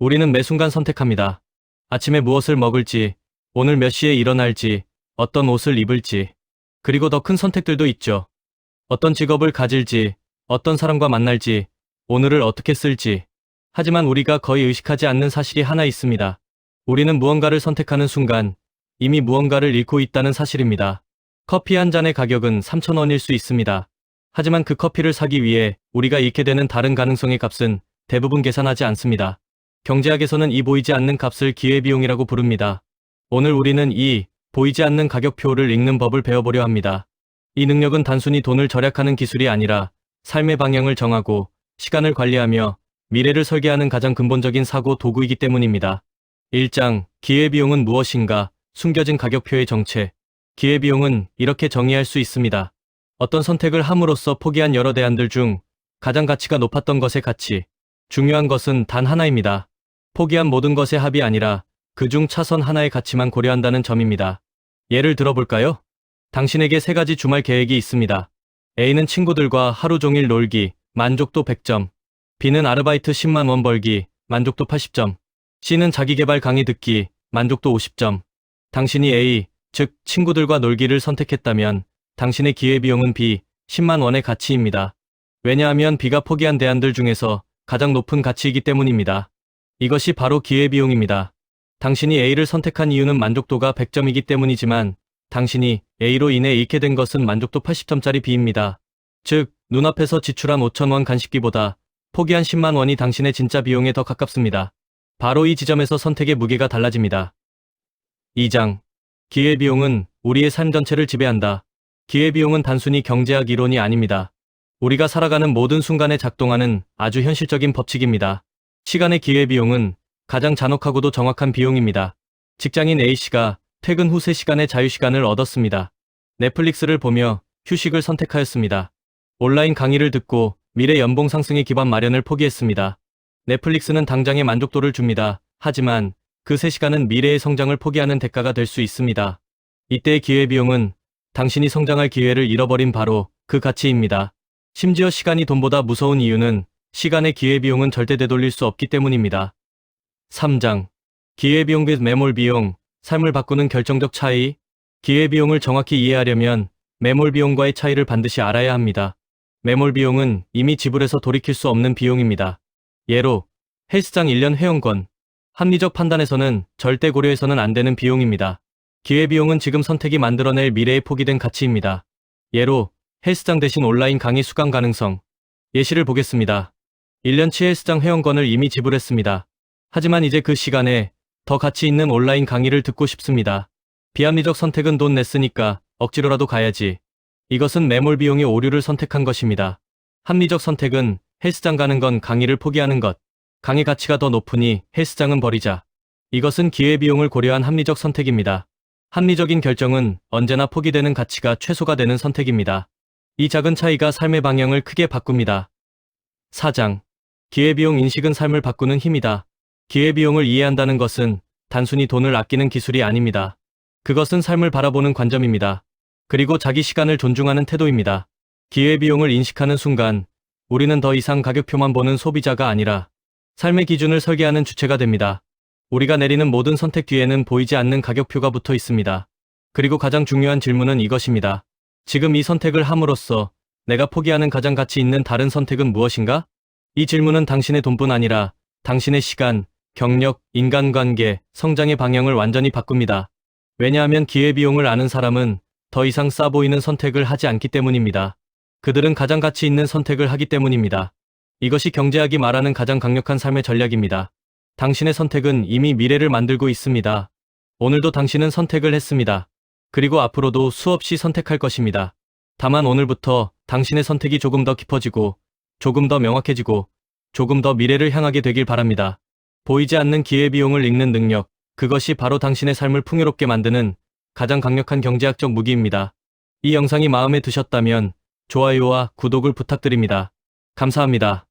우리는 매 순간 선택합니다. 아침에 무엇을 먹을지, 오늘 몇 시에 일어날지, 어떤 옷을 입을지, 그리고 더 큰 선택들도 있죠. 어떤 직업을 가질지, 어떤 사람과 만날지, 오늘을 어떻게 쓸지. 하지만 우리가 거의 의식하지 않는 사실이 하나 있습니다. 우리는 무언가를 선택하는 순간 이미 무언가를 잃고 있다는 사실입니다. 커피 한 잔의 가격은 3,000원일 수 있습니다. 하지만 그 커피를 사기 위해 우리가 잃게 되는 다른 가능성의 값은 대부분 계산하지 않습니다. 경제학에서는 이 보이지 않는 값을 기회비용이라고 부릅니다. 오늘 우리는 이 보이지 않는 가격표를 읽는 법을 배워보려 합니다. 이 능력은 단순히 돈을 절약하는 기술이 아니라 삶의 방향을 정하고 시간을 관리하며 미래를 설계하는 가장 근본적인 사고 도구이기 때문입니다. 1장, 기회비용은 무엇인가? 숨겨진 가격표의 정체. 기회비용은 이렇게 정의할 수 있습니다. 어떤 선택을 함으로써 포기한 여러 대안들 중 가장 가치가 높았던 것의 가치. 중요한 것은 단 하나입니다. 포기한 모든 것의 합이 아니라 그중 차선 하나의 가치만 고려한다는 점입니다. 예를 들어볼까요? 당신에게 3가지 주말 계획이 있습니다. A는 친구들과 하루 종일 놀기, 만족도 100점. B는 아르바이트 10만 원 벌기, 만족도 80점. C는 자기계발 강의 듣기, 만족도 50점. 당신이 A, 즉 친구들과 놀기를 선택했다면 당신의 기회비용은 B, 10만 원의 가치입니다. 왜냐하면 B가 포기한 대안들 중에서 가장 높은 가치이기 때문입니다. 이것이 바로 기회비용입니다. 당신이 A를 선택한 이유는 만족도가 100점이기 때문이지만 당신이 A로 인해 잃게 된 것은 만족도 80점짜리 B입니다. 즉, 눈앞에서 지출한 5,000원 간식비보다 포기한 10만 원이 당신의 진짜 비용에 더 가깝습니다. 바로 이 지점에서 선택의 무게가 달라집니다. 2장. 기회비용은 우리의 삶 전체를 지배한다. 기회비용은 단순히 경제학 이론이 아닙니다. 우리가 살아가는 모든 순간에 작동하는 아주 현실적인 법칙입니다. 시간의 기회비용은 가장 잔혹하고도 정확한 비용입니다. 직장인 A씨가 퇴근 후 3시간의 자유시간을 얻었습니다. 넷플릭스를 보며 휴식을 선택하였습니다. 온라인 강의를 듣고 미래 연봉 상승의 기반 마련을 포기했습니다. 넷플릭스는 당장의 만족도를 줍니다. 하지만 그 3시간은 미래의 성장을 포기하는 대가가 될 수 있습니다. 이때의 기회비용은 당신이 성장할 기회를 잃어버린 바로 그 가치입니다. 심지어 시간이 돈보다 무서운 이유는 시간의 기회비용은 절대 되돌릴 수 없기 때문입니다. 3장. 기회비용 및 매몰비용, 삶을 바꾸는 결정적 차이. 기회비용을 정확히 이해하려면 매몰비용과의 차이를 반드시 알아야 합니다. 매몰비용은 이미 지불해서 돌이킬 수 없는 비용입니다. 예로 헬스장 1년 회원권. 합리적 판단에서는 절대 고려해서는 안 되는 비용입니다. 기회비용은 지금 선택이 만들어낼 미래에 포기된 가치입니다. 예로 헬스장 대신 온라인 강의 수강 가능성. 예시를 보겠습니다. 1년치 헬스장 회원권을 이미 지불했습니다. 하지만 이제 그 시간에 더 가치 있는 온라인 강의를 듣고 싶습니다. 비합리적 선택은 돈 냈으니까 억지로라도 가야지. 이것은 매몰 비용의 오류를 선택한 것입니다. 합리적 선택은 헬스장 가는 건 강의를 포기하는 것. 강의 가치가 더 높으니 헬스장은 버리자. 이것은 기회비용을 고려한 합리적 선택입니다. 합리적인 결정은 언제나 포기되는 가치가 최소가 되는 선택입니다. 이 작은 차이가 삶의 방향을 크게 바꿉니다. 4장. 기회비용 인식은 삶을 바꾸는 힘이다. 기회비용을 이해한다는 것은 단순히 돈을 아끼는 기술이 아닙니다. 그것은 삶을 바라보는 관점입니다. 그리고 자기 시간을 존중하는 태도입니다. 기회비용을 인식하는 순간 우리는 더 이상 가격표만 보는 소비자가 아니라 삶의 기준을 설계하는 주체가 됩니다. 우리가 내리는 모든 선택 뒤에는 보이지 않는 가격표가 붙어 있습니다. 그리고 가장 중요한 질문은 이것입니다. 지금 이 선택을 함으로써 내가 포기하는 가장 가치 있는 다른 선택은 무엇인가? 이 질문은 당신의 돈뿐 아니라 당신의 시간, 경력, 인간관계, 성장의 방향을 완전히 바꿉니다. 왜냐하면 기회비용을 아는 사람은 더 이상 싸 보이는 선택을 하지 않기 때문입니다. 그들은 가장 가치 있는 선택을 하기 때문입니다. 이것이 경제학이 말하는 가장 강력한 삶의 전략입니다. 당신의 선택은 이미 미래를 만들고 있습니다. 오늘도 당신은 선택을 했습니다. 그리고 앞으로도 수없이 선택할 것입니다. 다만 오늘부터 당신의 선택이 조금 더 깊어지고, 조금 더 명확해지고, 조금 더 미래를 향하게 되길 바랍니다. 보이지 않는 기회비용을 읽는 능력, 그것이 바로 당신의 삶을 풍요롭게 만드는 가장 강력한 경제학적 무기입니다. 이 영상이 마음에 드셨다면 좋아요와 구독을 부탁드립니다. 감사합니다.